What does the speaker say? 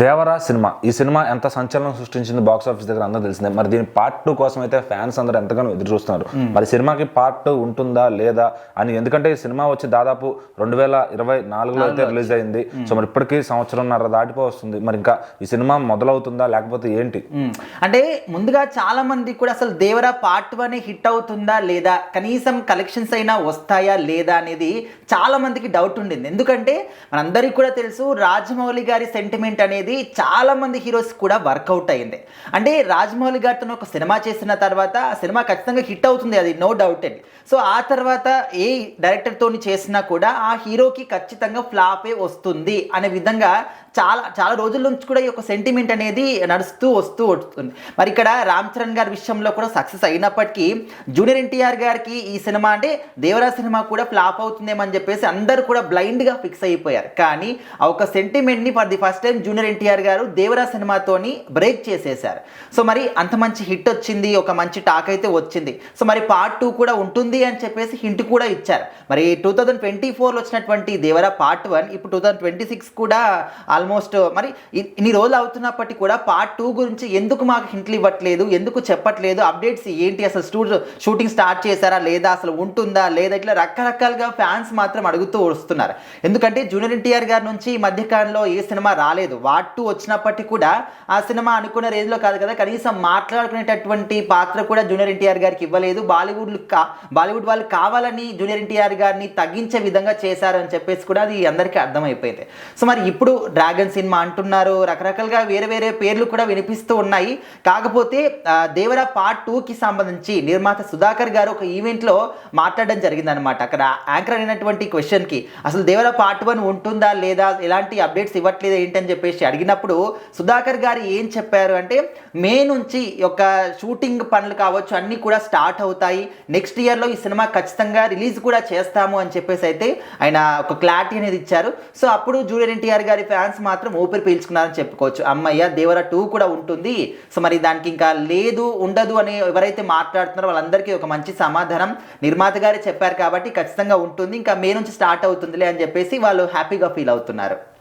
Devara cinema ఈ cinema ఎంత సంచలనం సృష్టించింది బాక్స్ ఆఫీస్ దగ్గర అందరూ తెలిసిందే. మరి దీని పార్ట్ 2 కోసం అయితే ఫ్యాన్స్ అందరూ ఎంతగానో ఎదురు చూస్తున్నారు. మరి సినిమాకి పార్ట్ 2 ఉంటుందా లేదా అని, ఎందుకంటే ఈ సినిమా వచ్చి దాదాపు 2024లో అయితే రిలీజ్ అయింది. సో మరి ఇప్పటికీ సంవత్సరంన్నర దాటిపో వస్తుంది. మరి ఇంకా ఈ సినిమా మొదలవుతుందా లేకపోతే ఏంటి? అంటే ముందుగా చాలా మంది కూడా అసలు దేవరా పార్ట్ 1 హిట్ అవుతుందా లేదా, కనీసం కలెక్షన్స్ అయినా వస్తాయా లేదా అనేది చాలా మందికి డౌట్ ఉండింది. ఎందుకంటే మనందరికీ కూడా తెలుసు రాజమౌళి గారి సెంటిమెంట్ అనేది చాలా మంది హీరోస్ కూడా వర్కౌట్ అయింది. అంటే రాజమౌళి గారితో ఒక సినిమా చేసిన తర్వాత ఆ సినిమా ఖచ్చితంగా హిట్ అవుతుంది, అది నో డౌట్ అండి. సో ఆ తర్వాత ఏ డైరెక్టర్తో చేసినా కూడా ఆ హీరోకి ఖచ్చితంగా ఫ్లాపే వస్తుంది అనే విధంగా చాలా చాలా రోజుల నుంచి కూడా ఈ యొక్క సెంటిమెంట్ అనేది నడుస్తూ వస్తుంది. మరి ఇక్కడ రామ్ చరణ్ గారి విషయంలో కూడా సక్సెస్ అయినప్పటికీ జూనియర్ ఎన్టీఆర్ గారికి ఈ సినిమా అంటే దేవరా సినిమా కూడా ఫ్లాప్ అవుతుందేమని చెప్పేసి అందరూ కూడా బ్లైండ్గా ఫిక్స్ అయిపోయారు. కానీ ఆ ఒక సెంటిమెంట్ని for the first time junior NTR గారు దేవరా సినిమాతోని బ్రేక్ చేసేశారు. సో మరి అంత మంచి హిట్ వచ్చింది, ఒక మంచి టాక్ అయితే వచ్చింది. సో మరి పార్ట్ 2 కూడా ఉంటుంది అని చెప్పేసి హింట్ కూడా ఇచ్చారు. మరి 2024లో వచ్చినటువంటి దేవరా పార్ట్ 1 ఇప్పుడు 2026 కూడా ఆల్మోస్ట్ మరి ఇన్ని రోజులు అవుతున్నప్పటికీ కూడా పార్ట్ 2 గురించి ఎందుకు మాకు హింట్లు ఇవ్వట్లేదు, ఎందుకు చెప్పట్లేదు, అప్డేట్స్ ఏంటి, అసలు షూటింగ్ స్టార్ట్ చేశారా లేదా, అసలు ఉంటుందా లేదా, ఇట్లా రకరకాలుగా ఫ్యాన్స్ మాత్రం అడుగుతూ వస్తున్నారు. ఎందుకంటే జూనియర్ ఎన్టీఆర్ గారి నుంచి ఈ మధ్యకాలంలో ఏ సినిమా రాలేదు. పార్ట్ 2 వచ్చినప్పటికీ కూడా ఆ సినిమా అనుకున్న రేంజ్లో కాదు కదా, కనీసం మాట్లాడుకునేటటువంటి పాత్ర కూడా జూనియర్ ఎన్టీఆర్ గారికి ఇవ్వలేదు. బాలీవుడ్ వాళ్ళు కావాలని జూనియర్ ఎన్టీఆర్ గారిని తగ్గించే విధంగా చేశారు అని చెప్పేసి కూడా అది అందరికీ అర్థమైపోయింది. సో మరి ఇప్పుడు డ్రాగన్ సినిమా అంటున్నారు, రకరకాలుగా వేరే వేరే పేర్లు కూడా వినిపిస్తూ ఉన్నాయి. కాకపోతే దేవరా పార్ట్ 2కి సంబంధించి నిర్మాత సుధాకర్ గారు ఒక ఈవెంట్లో మాట్లాడడం జరిగిందనమాట. అక్కడ యాంకర్ అయినటువంటి క్వశ్చన్కి అసలు దేవరా పార్ట్ 1 ఉంటుందా లేదా, ఎలాంటి అప్డేట్స్ ఇవ్వట్లేదు ఏంటని చెప్పేసి అడిగినప్పుడు సుధాకర్ గారు ఏం చెప్పారు అంటే, మే నుంచి యొక్క షూటింగ్ పనులు కావచ్చు అన్నీ కూడా స్టార్ట్ అవుతాయి, నెక్స్ట్ ఇయర్లో ఈ సినిమా ఖచ్చితంగా రిలీజ్ కూడా చేస్తాము అని చెప్పేసి అయితే ఆయన ఒక క్లారిటీ అనేది ఇచ్చారు. సో అప్పుడు జూనియర్ ఎన్టీఆర్ గారి ఫ్యాన్స్ మాత్రం ఊపిరి పీల్చుకున్నారని చెప్పుకోవచ్చు. అమ్మయ్య దేవరా 2 కూడా ఉంటుంది, సో మరి దానికి ఇంకా లేదు ఉండదు అని ఎవరైతే మాట్లాడుతున్నారో వాళ్ళందరికీ ఒక మంచి సమాధానం నిర్మాత గారే చెప్పారు కాబట్టి ఖచ్చితంగా ఉంటుంది, ఇంకా మే నుంచి స్టార్ట్ అవుతుందిలే అని చెప్పేసి వాళ్ళు హ్యాపీగా ఫీల్ అవుతున్నారు.